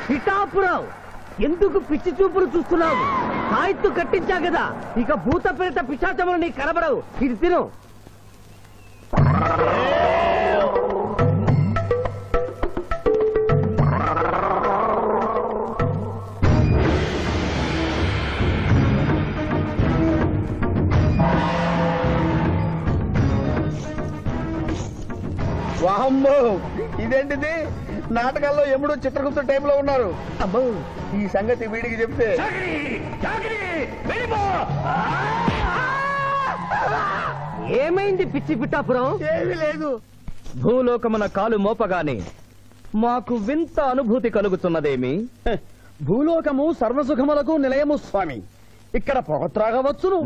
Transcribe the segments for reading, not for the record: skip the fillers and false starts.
పిఠాపురం ఎందుకు పిచ్చి చూపులు చూస్తున్నావు? సాయిత్తు కట్టించా కదా, ఇక భూత ప్రేత పిశాచములు నీ కనబడవు. ఇది తిను. వాహమ్మో, ఇదేంటిది? నాటకాల్లో ఎముడు చిత్రగుప్త టైంలో ఉన్నారు. అమ్మో, ఈ సంగతి వీడికి చెప్తే ఏమైంది పిచ్చి పిఠాపురం? ఏమీ లేదు. భూలోకమున కాలు మోపగానే మాకు వింత అనుభూతి కలుగుతున్నదేమి? భూలోకము సర్వసుఖములకు నిలయము స్వామి. ఇక్కడ పొగ త్రాగవచ్చును,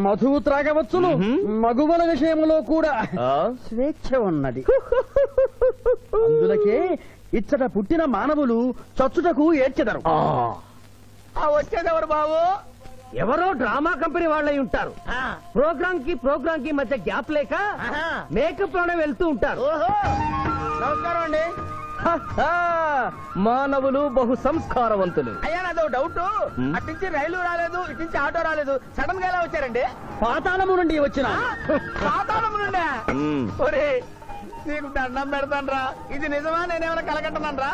మధువు త్రాగవచ్చును, మగువల విషయంలో కూడా స్వేచ్ఛ ఉన్నది. అందులకే ఇచ్చట పుట్టిన మానవులు చచ్చుటకు ఏడ్చెదరు. వచ్చేదెవరు బాబు? ఎవరో డ్రామా కంపెనీ వాళ్ళై ఉంటారు. ప్రోగ్రామ్ కి మధ్య గ్యాప్ లేక మేకప్ లోనే వెళ్తూ ఉంటారు. నమస్కారం అండి. మానవులు బహు సంస్కారవంతులు. అయ్యా, నాదో డౌట్. అట్నుంచి రైలు రాలేదు, ఇట్నుంచి ఆటో రాలేదు, సడన్ గా ఎలా వచ్చారండి? పాతాళము నుండి వచ్చిన. పాతాళము నుండి? ఒరే, నీకు దండం పెడతానరా. ఇది నిజమా? నేనేమైనా కలగంటున్నానరా?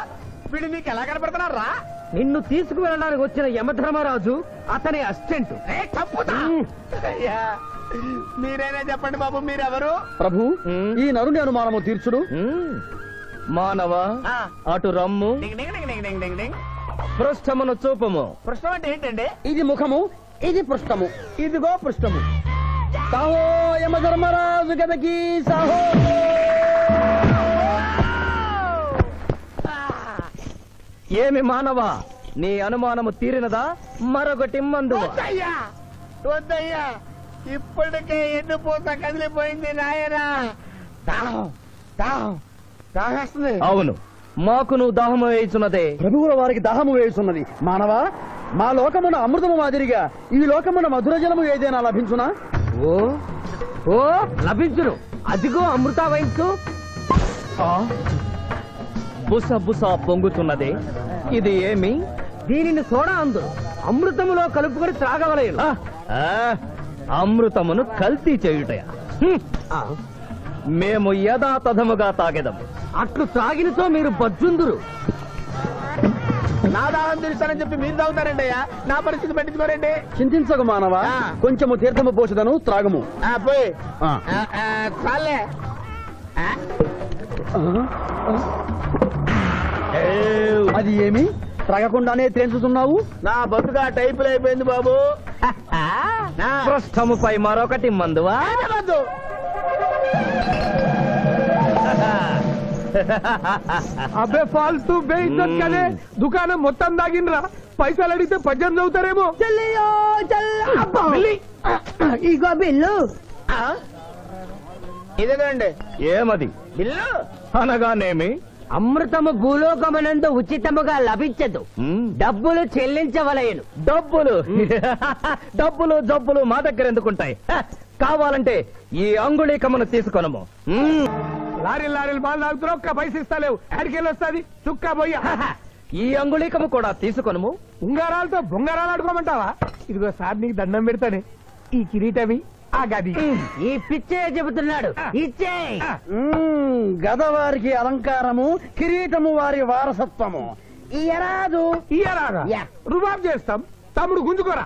వీడు నీకు ఎలా కనపడుతున్నారా? నిన్ను తీసుకువెళ్ళడానికి వచ్చిన యమధర్మరాజు అతని అసిస్టెంట్. అయ్యా, మీరైనా చెప్పండి బాబు, మీరెవరు? ప్రభు, ఈ నరుని అనుమానము తీర్చుడు. మానవ, అటు రమ్ము, పృష్ఠమును చూపము. పృష్ఠం అంటే ఏంటండి? ఇది ముఖము, ఇది పృష్ఠము. ఇదిగో పృష్ఠము. సాహో యమధర్మరాజు గదకి సాహో. ఏమి మానవ, నీ అనుమానము తీరినదా? మరొకటి మందు. వద్దయ్యా, ఇప్పటికే ఎన్నుపోత కదిలిపోయింది నాయనా. దాహేస్తుంది. అవును, మాకు నువ్వు దాహము వేయుచున్నదే. ప్రభువుల వారికి దాహము వేయుచున్నది. మానవా, మా లోకమున అమృతము మాదిరిగా ఈ లోకమున మధుర జలము ఏదైనా లభించునా? ఓ ఓ లభించును. అదిగో అమృత వయస్సు. బుస బుస పొంగుతున్నదే, ఇది ఏమి? దీనిని సోడా అందు అమృతములో కలుపుకొని త్రాగవలేను. అమృతమును కల్తీ చేయుటయా? మేము యథాతథముగా తాగెదము. అట్లు త్రాగినతో మీరు బజ్జుందురు. నా దాహం తెలుస్తానని చెప్పి మీరు తాగుతారండి అయ్యా. నా పరిస్థితి పట్టించుకోరండి. చింతించకు మానవా, కొంచెము తీర్థము పోషదను, త్రాగము. పోయి చాలే. అది ఏమి? త్రాగకుండానే తేల్చుతున్నావు? నా బతుగా టైపులు అయిపోయింది బాబు. పృష్ఠముపై మరొకటి మందువా? అబ్బే ఫాల్తూ బేయిజ్జత్ కదే. దుకాణం మొత్తం దాగినరా. పైసలు అడిగితే పద్యం చదువుతారేమో. ఇగో బిల్లు. ఇదేనండి ఏమది? బిల్లు అనగానేమి? అమృతము భూలోకమునందు ఉచితముగా లభించదు, డబ్బులు చెల్లించవలయను. డబ్బులు డబ్బులు జబ్బులు మా దగ్గర ఎందుకుంటాయి? కావాలంటే ఈ అంగుళీకమును తీసుకొనము. లారీలు బాల్ తాగుతున్నావు, ఒక్క పైసలు ఇస్తలేవు. ఆడికెళ్ళి వస్తుంది చుక్క పోయ్యా. ఈ అంగుళీకము కూడా తీసుకొనము. ఉంగరాలతో బొంగరాలు ఆడుకోమంటావా? ఇదిగో సార్, నీకు దండం పెడతానే. ఈ కిరీటమి, ఆ గది. ఈ పిచ్చే చెబుతున్నాడు. ఇచ్చే. గదవారికి అలంకారము, కిరీటము వారి వారసత్వము. ఇయరాదు. రుబాబ్ చేస్తాం. తమ్ముడు గుంజుకోరా.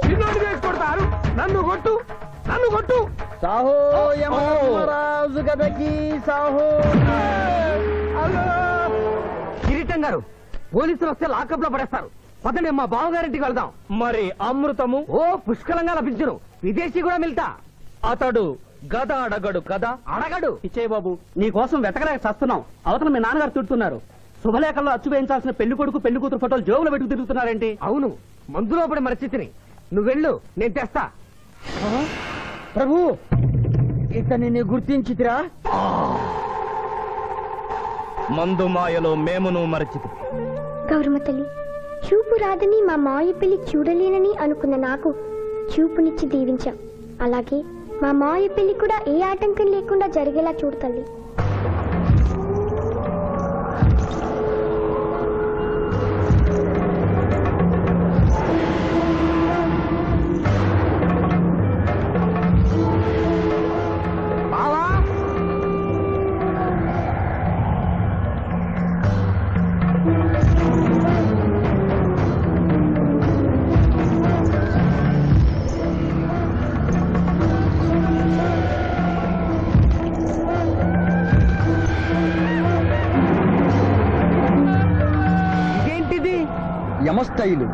చిన్నోడు చేసి కొడతారు. నన్ను కొట్టు, నన్ను కొట్టు. సాహో యమధర్మరాజు గదకి సాహో. కిరీటం గారు, పోలీసులు వస్తే లాకప్ లో పడేస్తారు. పదండి, మా బావగారింటికి వెళ్దాం. మరి అమృతము? ఓ పుష్కలంగా లభించును. విదేశీ కూడా మిల్తా. అతడు గద అడగడు కదా? అడగడు. ఇచ్చేయి బాబు, నీ కోసం వెతకలేక చస్తున్నాం. అవతల మీ నాన్నగారు తిడుతున్నారు. శుభలేఖల్లో అచ్చు వేయించాల్సిన పెళ్లి కొడుకు పెళ్లి కూతురు ఫోటోలు జోబులు పెట్టుకు తిరుగుతున్నారేంటి? అవును, మందులో పడి మరచితిని. నువ్వెళ్ళు, నేను తెస్తా. ప్రభు, ఇతన్ని నీ గుర్తించితిరా? మందు మాయలో మేమును మరచితి. గౌరమ్మ తల్లి, చూపు రాదని మా మాయ పెళ్లి చూడలేనని అనుకున్న నాకు చూపునిచ్చి దీవించాం. అలాగే మా మావయ్య పెళ్లి కూడా ఏ ఆటంకం లేకుండా జరిగేలా చూడు తల్లి. యమస్టైలు.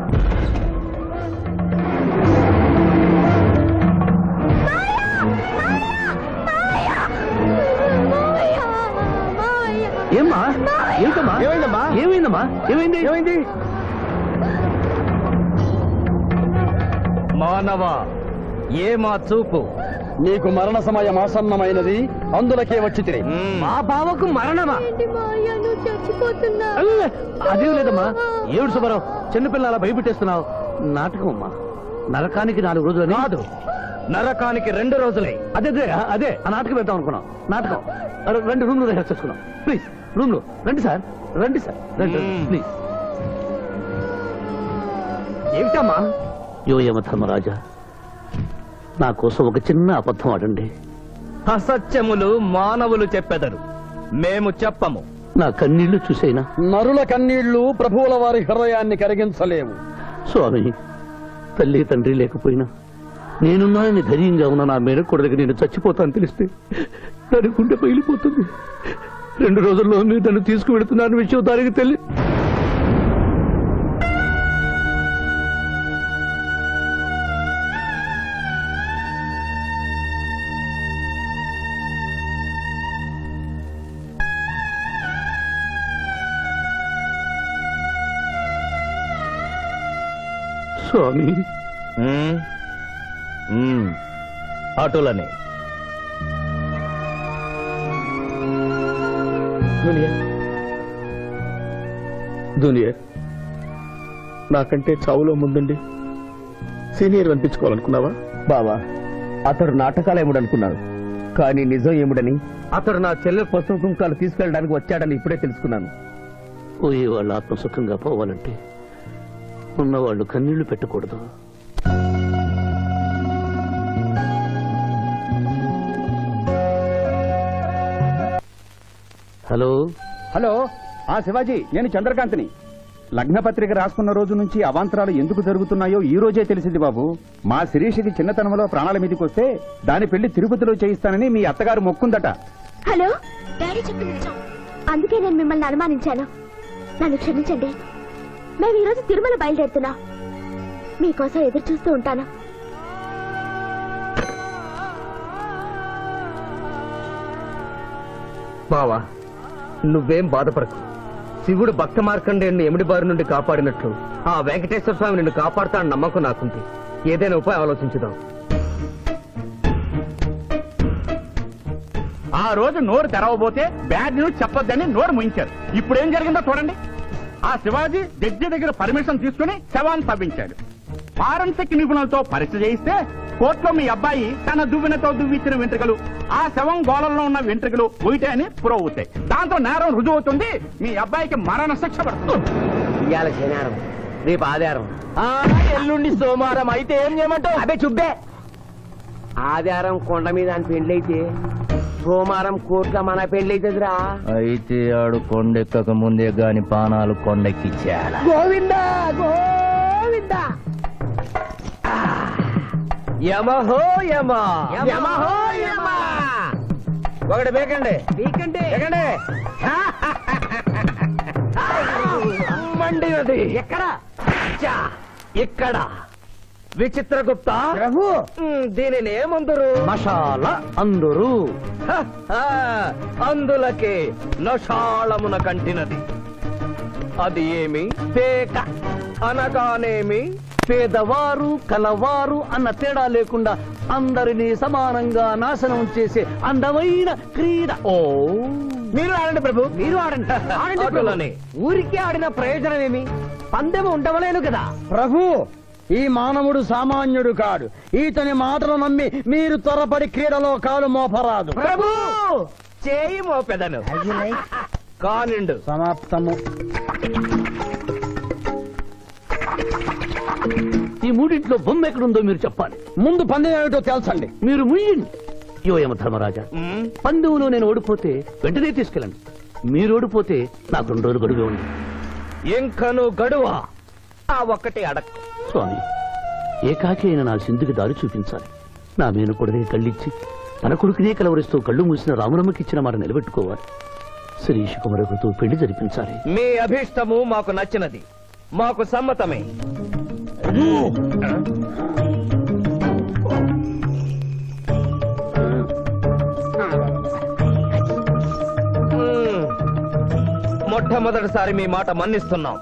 ఏమ్మా? ఏంటమ్మా? ఏమైందమ్మా? ఏమైందమ్మా? ఏమైంది? ఏమైంది? మానవ ఏమా చూపు? నీకు మరణ సమయం ఆసన్నమైనది, అందులకే వచ్చి తిరిగి. మా బావకు మరణమా? అదే లేదమ్మా. ఏడు సుబ్బారావు, చిన్నపిల్లల భయపెట్టేస్తున్నావు. నాటకం అమ్మా. నరకానికి 4 రోజులు కాదు, నరకానికి 2 రోజులే. అదే అదే ఆ నాటకం వేద్దాం అనుకున్నాం. నాటకం 2 రూమ్లు రిహార్స్ చేసుకున్నాం. ప్లీజ్ రూమ్ లో రండి సార్, రండి సార్, రండి ప్లీజ్. ఏమిటమ్మా? యోయమ ధర్మరాజా, నా కోసం ఒక చిన్న అబద్ధం ఆడండి. అసత్యములు మానవులు చెప్పెదరు, మేము చెప్పము. నా కన్నీళ్లు చూసేనా? నరుల కన్నీళ్లు ప్రభువుల వారి హృదయాన్ని కరిగించలేవు. స్వామి, తల్లి తండ్రి లేకపోయినా నేనున్నానని ధైర్యంగా ఉన్న నా మేనకోడలికి నేను చచ్చిపోతాను తెలిస్తే దాని గుండె పగిలిపోతుంది. 2 రోజుల్లో మీరు తను తీసుకువెడుతున్నాను విషయం దానికి తెలియదు. స్వామి, అటులనే దునియా నాకంటే చావులో ముందండి సీనియర్ అనిపించుకోవాలనుకున్నావా? బావా, అతడు నాటకాలు ఏముడనుకున్నాడు, కానీ నిజం ఏముడని అతడు నా చెల్లె పసుపు కుంకాలు తీసుకెళ్ళడానికి వచ్చాడని ఇప్పుడే తెలుసుకున్నాను. పోయే వాళ్ళు ఆత్మసుఖంగా పోవాలంటే ఉన్నవాళ్ళు కన్నీళ్లు పెట్టకూడదు. హలో హలో, శివాజీ, నేను చంద్రకాంత్ని. లగ్నపత్రిక రాసుకున్న రోజు నుంచి అవాంతరాలు ఎందుకు జరుగుతున్నాయో ఈ రోజే తెలిసింది బాబు. మా శిరీషకి చిన్నతనంలో ప్రాణాల మీదకి వస్తే దాని పెళ్లి తిరుపతిలో చేయిస్తానని మీ అత్తగారు మొక్కుందట. హలో, డాడీ చెప్పింది నిజం. అందుకే నేను మిమ్మల్ని అనుమానించాను. నన్ను క్షమించండి. మేము ఈరోజు తిరుమల బయలుదేరుతున్నా. మీకోసం ఎదురు చూస్తూ ఉంటాను. బావా, నువ్వేం బాధపడకు. శివుడు భక్త మార్కండేయుని ఎమిడి బారి నుండి కాపాడినట్లు ఆ వెంకటేశ్వర స్వామి నిన్ను కాపాడుతాడని నమ్మకం నాకుంది. ఏదైనా ఉపాయం ఆలోచించుదాం. ఆ రోజు నోరు తెరవబోతే బ్యాడ్ న్యూస్ చెప్పొద్దని నోరు ముయించారు. ఇప్పుడు ఏం జరిగిందో చూడండి. ఆ శివాజీ జడ్జి దగ్గర పర్మిషన్ తీసుకుని శవాన్ని తవ్వించాడు. ఫారెన్సిక్ నిపుణులతో పరీక్ష చేయిస్తే కోర్టులో మీ అబ్బాయి తన దువ్వెనతో దువ్విచ్చిన వెంట్రుకలు, ఆ శవం గోళంలో ఉన్న వెంట్రుకలు ఒకటే అని ప్రూవ్ అవుతాయి. దాంతో నేరం రుజువు అవుతుంది. మీ అబ్బాయికి మరణ శిక్ష పడుతుంది. ఇవాళ శనివారం, రేపు ఆదివారం, ఎల్లుండి సోమవారం. అయితే ఏం చేయమంటావు? అదే చుబ్బే. ఆదివారం కొండ మీద అని పెళ్లైతే సోమవారం కోట్ల మన పెళ్లైతుందిరా. అయితే ఆడు కొండెక్కక ముందే గాని పానాలు కొండెక్కిచ్చేయాల. గోవిందా గోవిందా. యమహో యమ, యమహో యమ. ఒకటి బేకండి, బీకండి, బేకండి. మండినది ఎక్కడ? ఇక్కడ. విచిత్రగుప్త ప్రభు, దీనిని ఏమందరు? మషాల అందరూ. అందులకే నషాళమున కంటినది. అది ఏమి? పేక అనగానేమి? పేదవారు కలవారు అన్న తేడా లేకుండా అందరినీ సమానంగా నాశనం చేసే అందమైన క్రీడ. ఓ, మీరు ఆడండి ప్రభు, మీరు ఆడండి. ఆడండి ప్రభు. అటులనే. ఊరికే ఆడిన ప్రయోజనం ఏమి? పందెము ఉండవలేను కదా ప్రభు, ఈ మానవుడు సామాన్యుడు కాడు. ఈతని మాటలు నమ్మి మీరు త్వరపడి క్రీడలో కాలు మోపరాదు. ప్రభు చేయి మోపెదను కానిండు. సమాప్తము. ఈ మూడింట్లో బొమ్మ ఎక్కడుందో మీరు చెప్పాలి. ముందు పందెం ఏమిటో తెలుసండి. మీరు ముయ్యండి. యోయమ ధర్మరాజా, పందెంలో నేను ఓడిపోతే వెంటనే తీసుకెళ్ళండి. మీరు ఓడిపోతే నాకు 2 రోజులు గడువే ఉంది. ఇంకను గడువా? ఆ ఒక్కటి అడక్. స్వామి, ఏకాకి అయిన నా సింధుకి దారి చూపించాలి. నా మేనకొడనే కళ్ళిచ్చి తన కొడుకునే కలవరిస్తూ కళ్ళు మూసిన రాములమ్మకిచ్చిన మాట నిలబెట్టుకోవాలి. శిరీష్ కుమరకుతో పెళ్లి జరిపించాలి. మీ అభీష్టము మాకు నచ్చినది, మాకు సమ్మతమే. మొట్టమొదటిసారి మీ మాట మన్నిస్తున్నాం.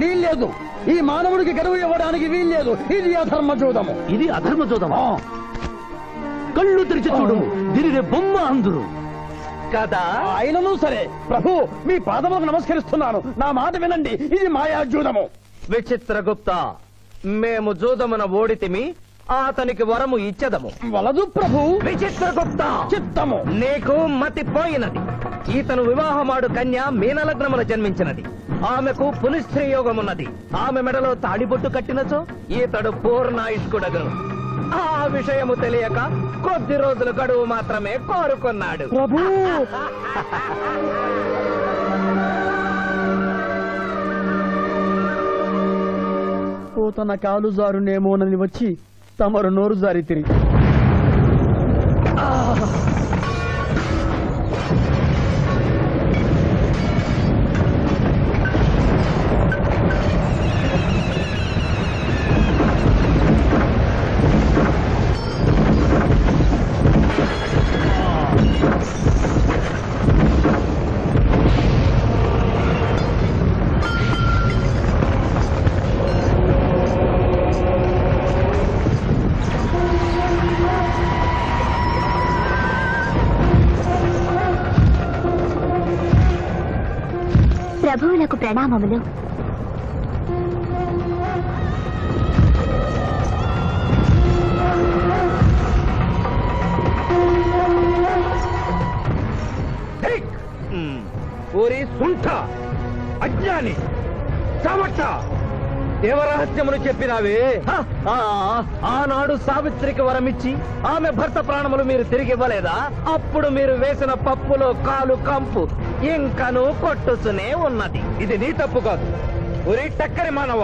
వీల్లేదు. ఈ మానవుడికి గడువు ఇవ్వడానికి వీల్లేదు. ఇది అధర్మ జూదము. ఇది అధర్మ జోదమా? కళ్ళు తెరిచి చూడు, దీనినే బొమ్మ అందురు కదా. అయినను సరే ప్రభు, మీ పాదములకు నమస్కరిస్తున్నాను. నా మాట వినండి. ఇది మాయా జూదము. విచిత్రగుప్త, మేము జూదమున ఓడితిమి, అతనికి వరము ఇచ్చదము. వలదు ప్రభు. విచిత్రగుప్త, చిత్తము. నీకు మతి పోయినది. ఈతను వివాహమాడు కన్య మీనలగ్నమున జన్మించినది. ఆమెకు పునిస్త్రీ యోగమున్నది. ఆమె మెడలో తాడిబొట్టు కట్టినచో ఈతడు పూర్ణాయుష్కుడగను. ఆ విషయము తెలియక కొద్ది రోజుల గడువు మాత్రమే కోరుకున్నాడు. ప్రభు, తన కాలు జారునేమోనని వచ్చి తమరు నోరు జారి తిరిగి ప్రభువులకు ప్రణామములు. ఓరి సుంఠ, అజ్ఞాని, చవట, దేవరహస్యమును చెప్పినావే. ఆనాడు సావిత్రికి వరమిచ్చి ఆమె భర్త ప్రాణములు మీరు తిరిగి ఇవ్వలేదా? అప్పుడు మీరు వేసిన పప్పులో కాలు కంపు ఇంకను కొట్టుసునే ఉన్నది. ఇది నీ తప్పు కాదు. ఒరి టక్కరి మానవ,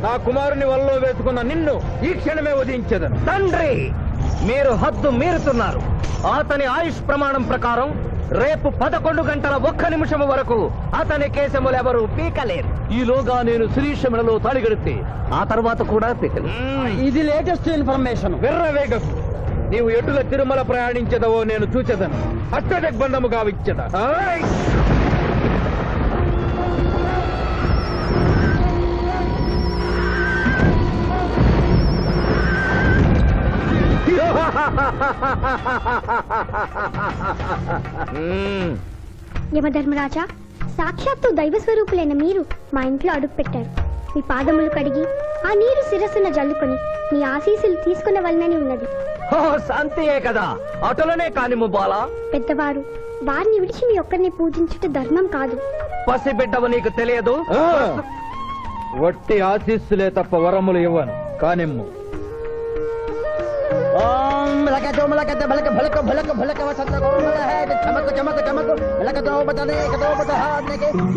నా కుమారుని వల్లో వేసుకున్న నిన్ను ఈ క్షణమే వధించదను. తండ్రి, మీరు హద్దు మీరుతున్నారు. అతని ఆయుష్ ప్రమాణం ప్రకారం రేపు 11 గంటల 1 నిమిషం వరకు అతని కేశములెవరూ పీకలేరు. ఈలోగా నేను శిరీష మెడలో తాళి గడితే ఆ తర్వాత కూడా పీకలు. ఇది లేటెస్ట్ ఇన్ఫర్మేషన్. వెర్రవేగకు. నీవు ఎటుల తిరుమల ప్రయాణించదవో నేను చూచెదను. అష్టదిగ్బంధము గావిచ్చద. యమధర్మరాజా, సాక్షాత్తు దైవ స్వరూపులైన మీరు మా ఇంట్లో అడుగు పెట్టారు. మీ పాదములు కడిగి ఆ నీరు శిరస్సున జల్లుకొని మీ ఆశీస్సులు తీసుకునవలనని ఉన్నది. శాంతియే కదా, అటులనే కానిము బాలా. పెద్దవారు, వారిని విడిచి మీ ఒక్కరిని పూజించుట ధర్మం కాదు. పసిబిడ్డవు నీకు తెలియదు. వట్టి ఆశీస్సులే తప్ప వరములు ఇవ్వను. కానిమ్ము.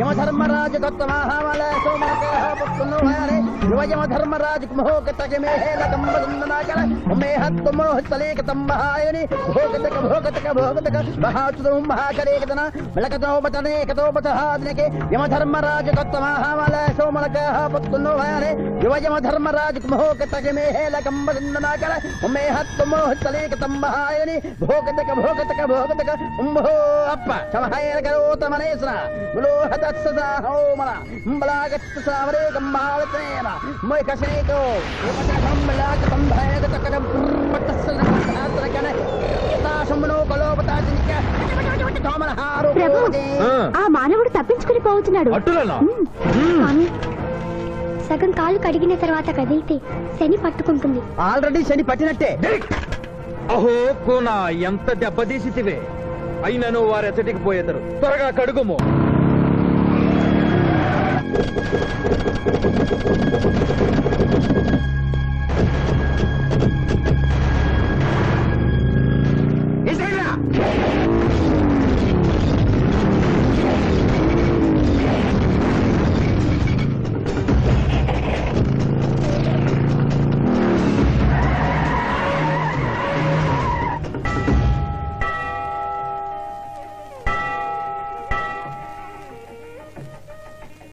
యమధర్మరాజు యువయమధర్మరాజు తంబహాయని భోగతక భోగతక భోగతక ఉంభో అప్ప సమహాయన కరోతమనేశ్వర బలోహతత్సదా హోమన అంబలాగత్త సావరే గంబాలతేన మొయకసేతో యమక సంబలాక సంభయగతక పట్టస్సన ప్రభు ఆ మానవుడు తప్పించుకుని పోతున్నాడు. స్వామి, సగం కాలు కడిగిన తర్వాత కదిలితే శని పట్టుకుంటుంది. ఆల్రెడీ శని పట్టినట్టే. అహో కూనా ఎంత దెబ్బతీసితివే. అయినను వారెచ్చటికి పోయేదరు. త్వరగా కడుగుము.